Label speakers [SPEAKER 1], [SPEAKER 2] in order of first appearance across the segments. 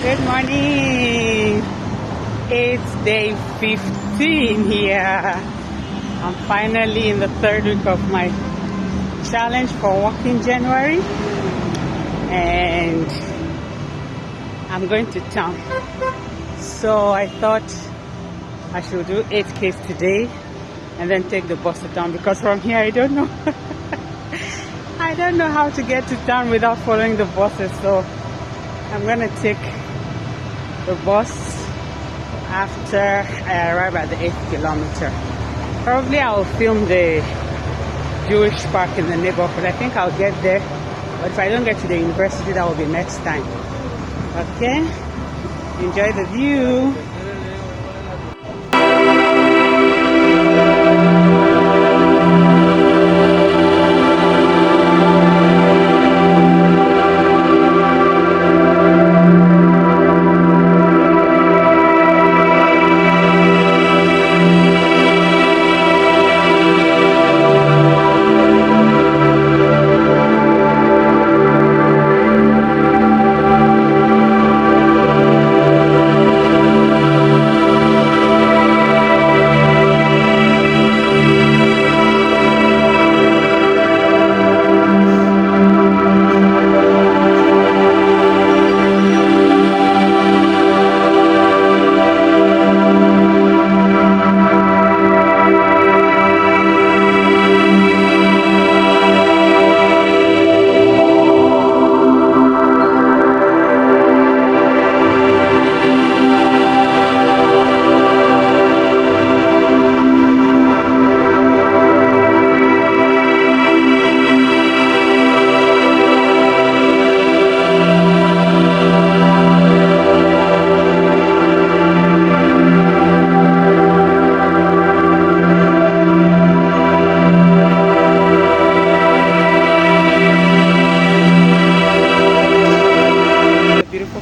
[SPEAKER 1] Good morning. It's day 15 here. I'm finally in the third week of my challenge for walking January, and I'm going to town. So I thought I should do 8Ks today and then take the bus to town, because from here I don't know I don't know how to get to town without following the buses. So I'm gonna take the bus after I arrive at the 8th kilometer. Probably I'll film the Jewish park in the neighborhood. I think I'll get there, but if I don't get to the university, that will be next time. Okay, enjoy the view.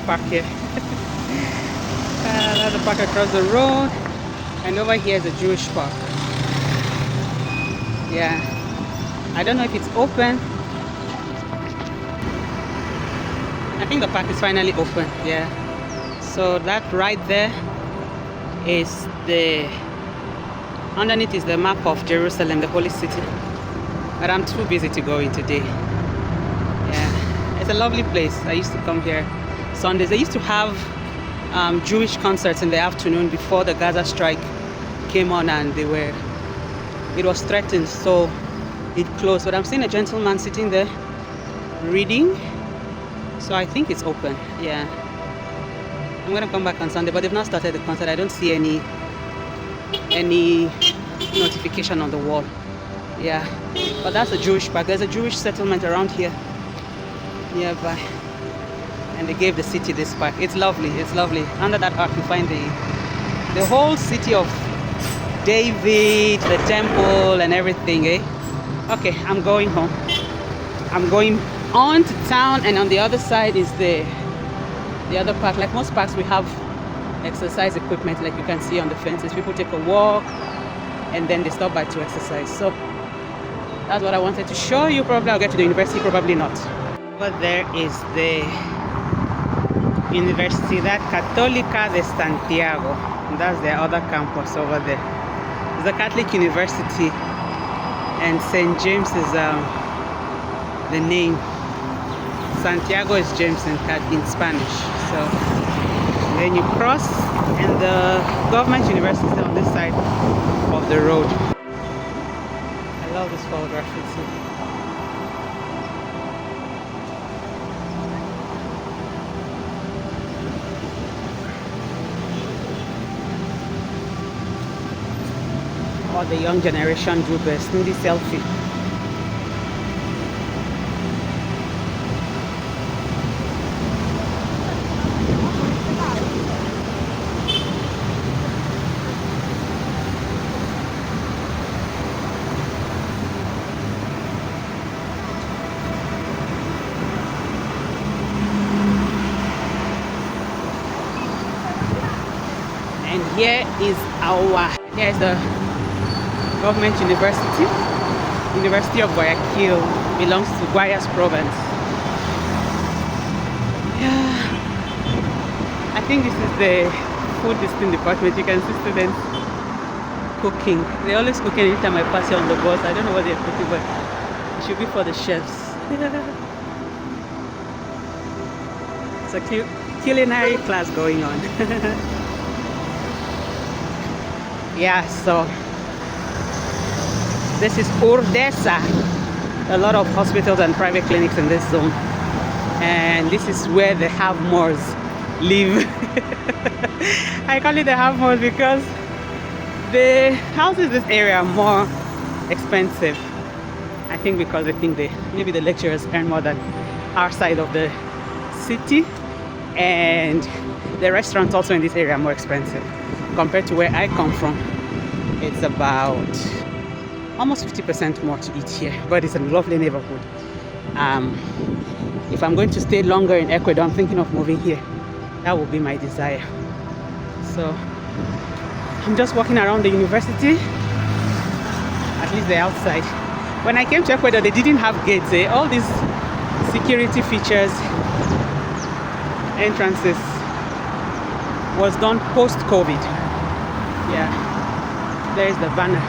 [SPEAKER 1] Park here. Another park across the road, and over here is a Jewish park. Yeah, I don't know if it's open. I think the park is finally open. Yeah, so that right there is underneath is the map of Jerusalem, the holy city, but I'm too busy to go in today. Yeah, it's a lovely place. I used to come here Sundays. They used to have Jewish concerts in the afternoon before the Gaza strike came on, and it was threatened, so it closed. But I'm seeing a gentleman sitting there reading, so I think it's open. Yeah, I'm gonna come back on Sunday, but they've not started the concert. I don't see any notification on the wall. Yeah, but that's a Jewish park. There's a Jewish settlement around here nearby, and they gave the city this park. It's lovely. It's lovely. Under that park you find the whole city of David, the temple, and everything. Okay, I'm going home. I'm going on to town, and on the other side is the other park. Like most parks, we have exercise equipment, like you can see on the fences. People take a walk and then they stop by to exercise. So that's what I wanted to show you. Probably I'll get to the university, probably not. Over there is the Universidad Católica de Santiago. That's their other campus over there. It's a Catholic university, and St. James is the name. Santiago is James in Spanish. So then you cross, and the government university is on this side of the road. I love this fall graffiti. Or the young generation do best in the selfie. And here's the government university. University of Guayaquil belongs to Guayas province. Yeah. think this is the food distinct department. You can see students cooking. They're always cooking anytime I pass here on the bus. I don't know what they're cooking, but it should be for the chefs. It's a culinary class going on. Yeah, so this is URDESA. A lot of hospitals and private clinics in this zone. And this is where the have-mores live. I call it the have-mores because the houses in this area are more expensive. I think because maybe the lecturers earn more than our side of the city, and the restaurants also in this area are more expensive compared to where I come from. It's about almost 50% more to eat here, but it's a lovely neighborhood. If I'm going to stay longer in Ecuador, I'm thinking of moving here. That would be my desire. So I'm just walking around the university, at least the outside. When I came to Ecuador, they didn't have gates. All these security features, entrances, was done post-COVID. Yeah, there's the banner.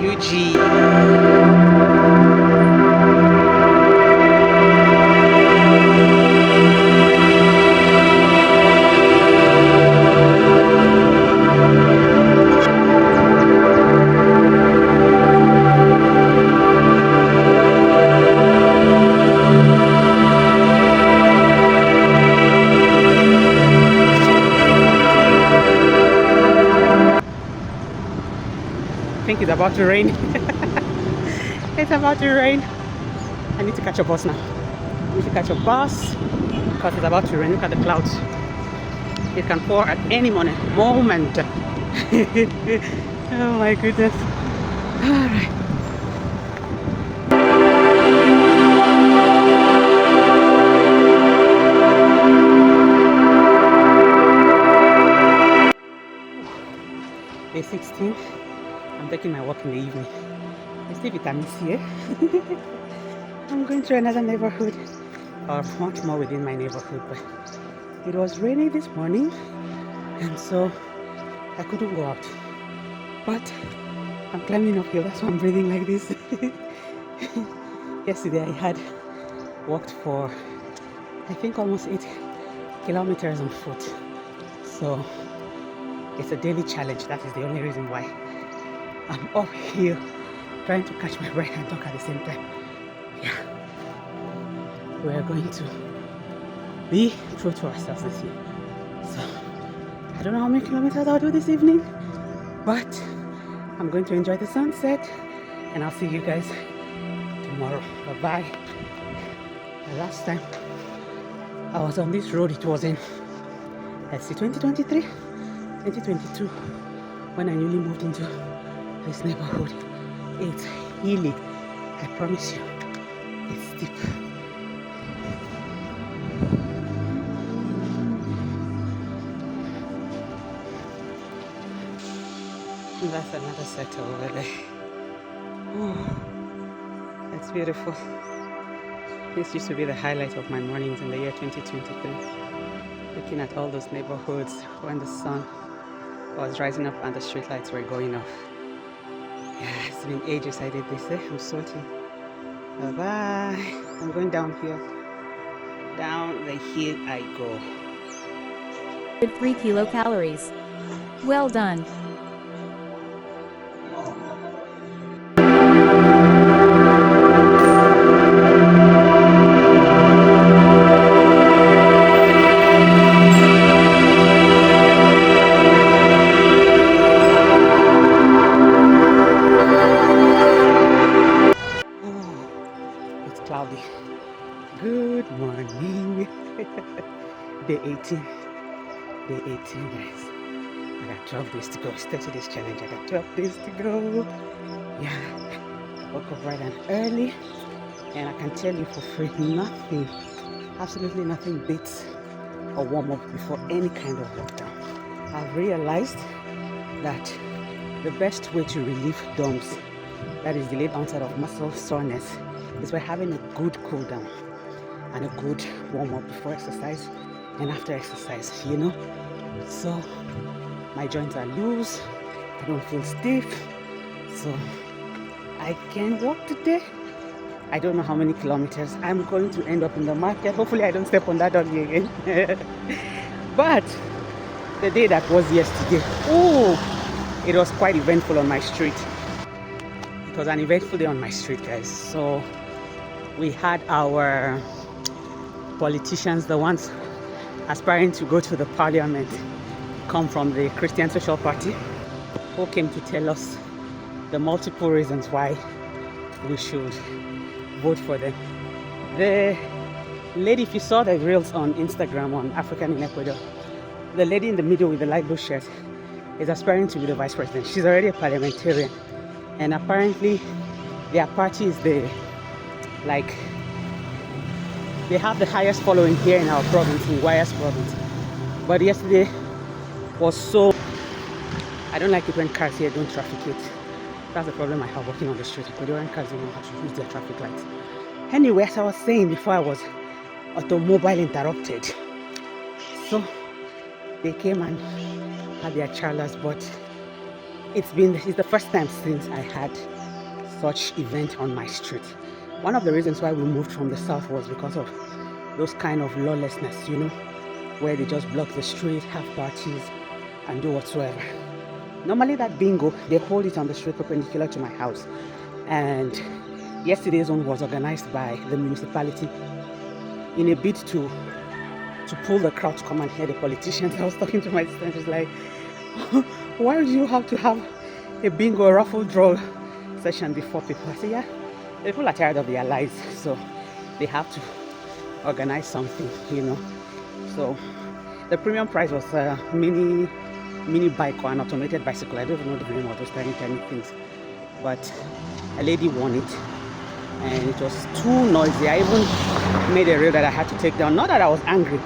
[SPEAKER 1] UG. I think it's about to rain. It's about to rain. I need to catch a bus now. I need to catch a bus because it's about to rain. Look at the clouds. It can pour at any moment. Oh my goodness. All right. Day 16. I'm taking my walk in the evening. I still vitamin C. I'm going to another neighborhood, or much more within my neighborhood, but it was rainy this morning, and so I couldn't go out. But I'm climbing uphill, that's why I'm breathing like this. Yesterday I had walked for, I think, almost 8 kilometers on foot. So it's a daily challenge. That is the only reason why I'm up here trying to catch my breath and talk at the same time. Yeah, we are going to be true to ourselves this year. So I don't know how many kilometers I'll do this evening, but I'm going to enjoy the sunset, and I'll see you guys tomorrow. Bye-bye. The last time I was on this road, it was in, let's see, 2023, 2022, when I newly moved into this neighborhood. It's hilly, I promise you. It's steep. That's another sector over there. Oh, that's beautiful. This used to be the highlight of my mornings in the year 2023. Looking at all those neighborhoods when the sun was rising up and the streetlights were going off. Yeah, it's been ages I did this. I'm sweating. Bye bye. I'm going down here. Down the hill I go.
[SPEAKER 2] 3 kilocalories. Well done.
[SPEAKER 1] Cloudy. Good morning. Day 18. Day 18, guys. I got 12 days to go. It's 30 days challenge. I got 12 days to go. Yeah. Woke up bright and early. And I can tell you for free, nothing, absolutely nothing beats a warm up before any kind of lockdown. I've realized that the best way to relieve DOMS, that is delayed onset of muscle soreness, is by having a good cool down and a good warm up before exercise and after exercise, you know. So my joints are loose, I don't feel stiff, so I can walk today. I don't know how many kilometers. I'm going to end up in the market. Hopefully I don't step on that doggy again. But the day that was yesterday, oh, it was quite eventful on my street. It was an eventful day on my street, guys. So we had our politicians, the ones aspiring to go to the parliament, come from the Christian Social Party, who came to tell us the multiple reasons why we should vote for them. The lady, if you saw the reels on Instagram on African in Ecuador, the lady in the middle with the light blue shirt is aspiring to be the vice president. She's already a parliamentarian, and apparently their party is the, like, they have the highest following here in our province, in Guayas province. But yesterday was so, I don't like it when cars here don't trafficate. That's the problem I have walking on the street. Ecuadorian cars don't know how to use their traffic lights. Anyway, as I was saying before, I was automobile interrupted. So they came and had their charlas, but It's the first time since I had such event on my street. One of the reasons why we moved from the south was because of those kind of lawlessness, where they just block the street, have parties, and do whatsoever. Normally that bingo, they hold it on the street perpendicular to my house. And yesterday's one was organized by the municipality in a bid to pull the crowd to come and hear the politicians. I was talking to my sister and she's like, why do you have to have a bingo, a raffle draw session before people? I said, yeah, people are tired of their lives, so they have to organize something, So the premium prize was a mini bike or an automated bicycle. I don't even know the name of those tiny things, but a lady won it, and it was too noisy. I even made a reel that I had to take down. Not that I was angry.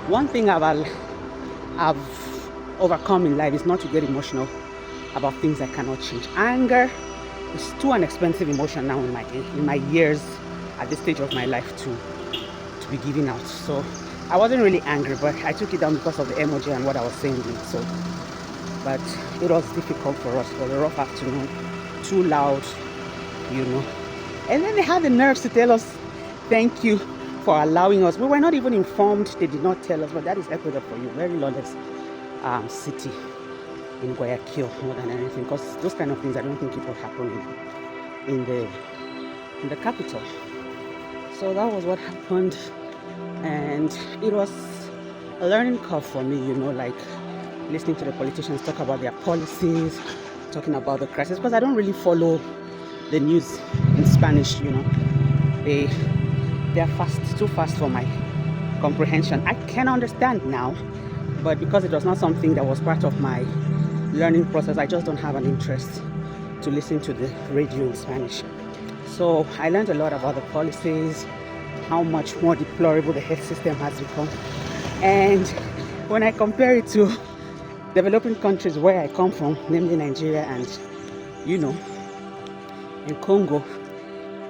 [SPEAKER 1] One thing I've overcome in life is not to get emotional about things I cannot change. Anger is too an expensive emotion now in my years at this stage of my life to be giving out. So I wasn't really angry, but I took it down because of the emoji and what I was saying. So, but it was difficult for us. It was a rough afternoon, too loud, And then they had the nerves to tell us, thank you for allowing us. We were not even informed. They did not tell us, but that is Ecuador for you. Very lawless city in Guayaquil more than anything, because those kind of things I don't think it will happen in the capital. So that was what happened, and it was a learning curve for me, like listening to the politicians talk about their policies, talking about the crisis, because I don't really follow the news in Spanish. They are too fast for my comprehension. I can understand now, but because it was not something that was part of my learning process, I just don't have an interest to listen to the radio in Spanish. So I learned a lot about the policies, how much more deplorable the health system has become. And when I compare it to developing countries where I come from, namely Nigeria and, in Congo,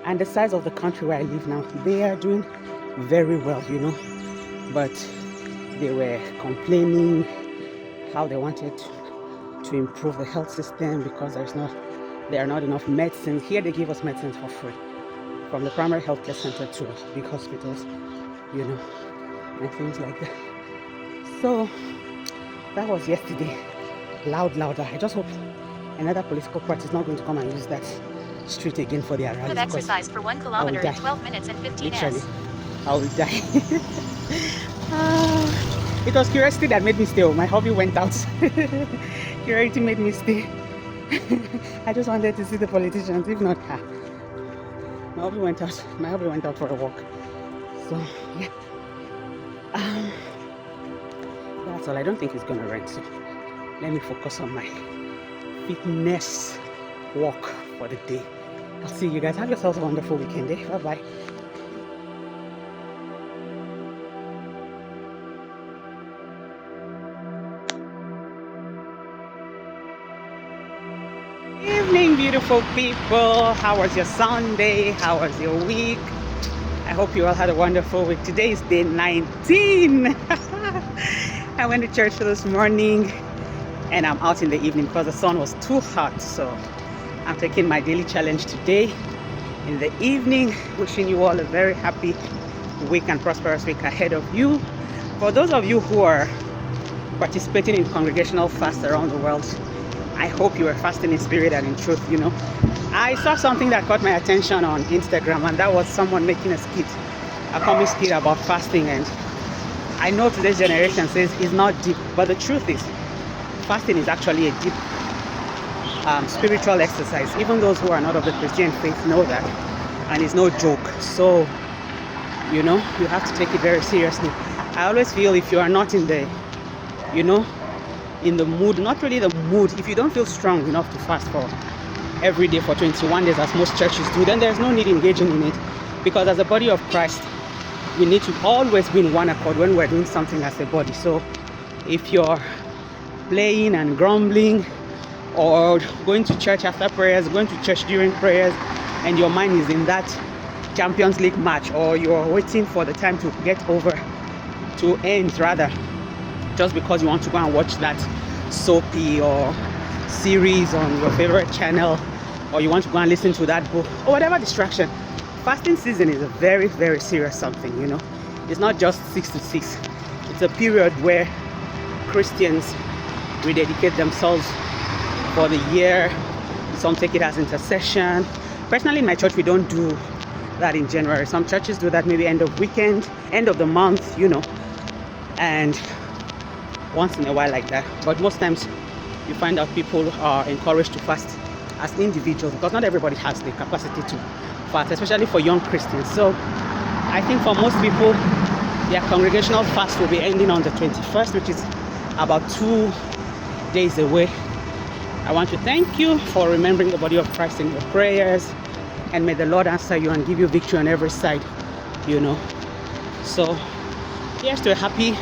[SPEAKER 1] and the size of the country where I live now, they are doing very well, but they were complaining how they wanted to improve the health system because there are not enough medicines. Here they give us medicines for free, from the primary health care center to big hospitals, and things like that. So that was yesterday. Louder. I just hope another political party is not going to come and use that street again for their rallies.
[SPEAKER 2] Good exercise for 1 kilometer in 12 minutes and 15
[SPEAKER 1] Literally, I will die. It was curiosity that made me stay. My hobby went out. Curiosity made me stay. I just wanted to see the politicians. If not, my hobby went out for a walk. So yeah, that's all. I don't think it's gonna rain. So let me focus on my fitness walk for the day. I'll see you guys. Have yourselves a wonderful weekend. Bye bye. Evening, beautiful people. How was your Sunday? How was your week? I hope you all had a wonderful week. Today is day 19. I went to church this morning and I'm out in the evening because the sun was too hot. So I'm taking my daily challenge today in the evening. Wishing you all a very happy week and prosperous week ahead of you. For those of you who are participating in congregational fasts around the world, I hope you are fasting in spirit and in truth. I saw something that caught my attention on Instagram, and that was someone making a comic skit about fasting. And I know today's generation says it's not deep, but the truth is fasting is actually a deep spiritual exercise. Even those who are not of the Christian faith know that, and it's no joke. So you have to take it very seriously. I always feel if you are not in the in the mood, not really the mood, if you don't feel strong enough to fast for every day for 21 days as most churches do, then there's no need engaging in it, because as a body of Christ we need to always be in one accord when we're doing something as a body. So if you're playing and grumbling, or going to church after prayers, going to church during prayers, and your mind is in that Champions League match, or you're waiting for the time to end, just because you want to go and watch that soapy or series on your favorite channel, or you want to go and listen to that book, or whatever distraction. Fasting season is a very, very serious something, you know. It's not just 6 to 6. It's a period where Christians rededicate themselves for the year. Some take it as intercession. Personally, in my church, we don't do that in January. Some churches do that maybe end of weekend, end of the month, you know, and once in a while like that. But most times you find out people are encouraged to fast as individuals, because not everybody has the capacity to fast, especially for young Christians. So I think for most people, their congregational fast will be ending on the 21st, which is about 2 days away. I want to thank you for remembering the body of Christ in your prayers, and may the Lord answer you and give you victory on every side, you know. So here's to a happy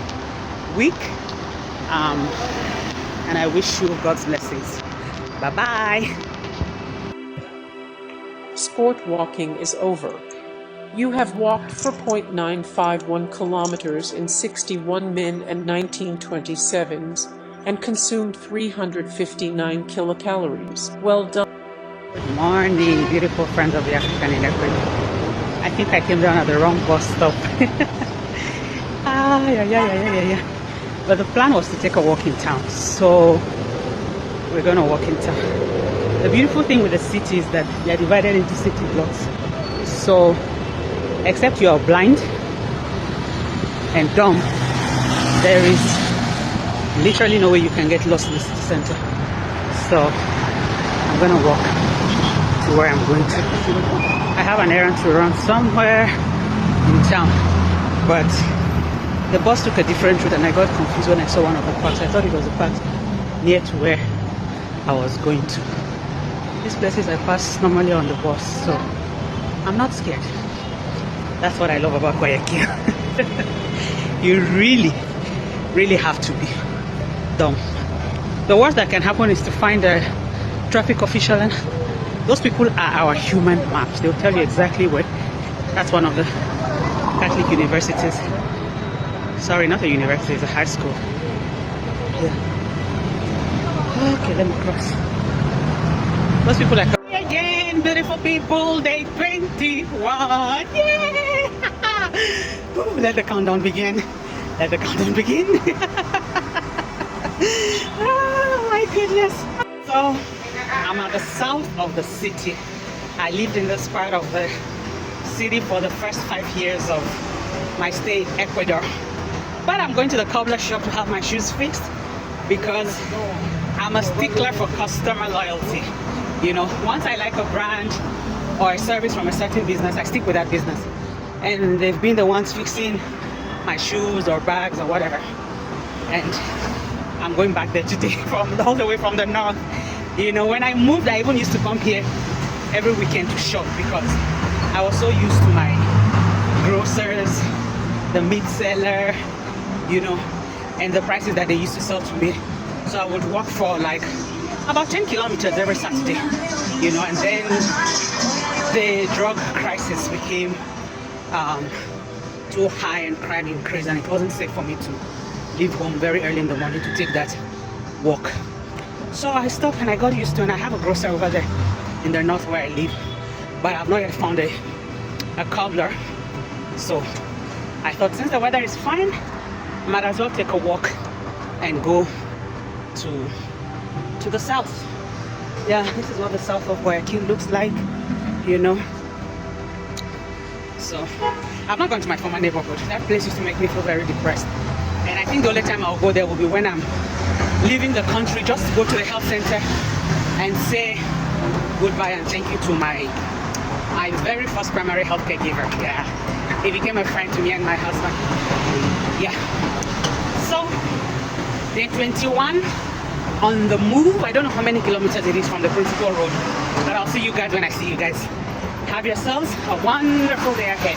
[SPEAKER 1] week, and I wish you God's blessings. Bye bye.
[SPEAKER 3] Sport walking is over. You have walked 4.951 kilometers in 61 min and 19:27s and consumed 359 kilocalories. Well done.
[SPEAKER 1] Good morning, beautiful friends of the African in Equity. I think I came down at the wrong bus stop. Yeah. But the plan was to take a walk in town, so we're gonna walk in town. The beautiful thing with the city is that they are divided into city blocks. So, except you are blind and dumb, there is literally no way you can get lost in the city center. So, I'm gonna walk to where I'm going to. I have an errand to run somewhere in town, but the bus took a different route and I got confused when I saw one of the parks. I thought it was a park near to where I was going to. These places I pass normally on the bus, so I'm not scared. That's what I love about Guayaquil. You really have to be dumb. The worst that can happen is to find a traffic official, and those people are our human maps. They'll tell you exactly where. That's one of the Catholic universities. Sorry, not a university, it's a high school. Yeah. Okay, let me cross. Those people are coming again, beautiful people, day 21. Yeah! Ooh, let the countdown begin. Let the countdown begin. Oh my goodness. So, I'm at the south of the city. I lived in this part of the city for the first 5 years of my stay in Ecuador. But I'm going to the cobbler shop to have my shoes fixed, because I'm a stickler for customer loyalty. You know, once I like a brand or a service from a certain business, I stick with that business. And they've been the ones fixing my shoes or bags or whatever. And I'm going back there today, from all the way from the north. You know, when I moved, I even used to come here every weekend to shop, because I was so used to my grocers, the meat seller, you know, and the prices that they used to sell to me. So I would walk for like about 10 kilometers every Saturday, you know. And then the drug crisis became too high and crime increased, and it wasn't safe for me to leave home very early in the morning to take that walk. So I stopped and I got used to it, and I have a grocer over there in the north where I live, but I've not yet found a cobbler. So I thought, since the weather is fine, might as well take a walk and go to the south. Yeah, this is what the south of Guayaquil looks like, you know. So I've not gone to my former neighborhood. That place used to make me feel very depressed, and I think the only time I'll go there will be when I'm leaving the country, just to go to the health center and say goodbye and thank you to my very first primary health care giver. Yeah, he became a friend to me and my husband. Yeah. So day 21 on the move. I don't know how many kilometers it is from the principal road, but I'll see you guys when I see you guys. Have yourselves a wonderful day ahead.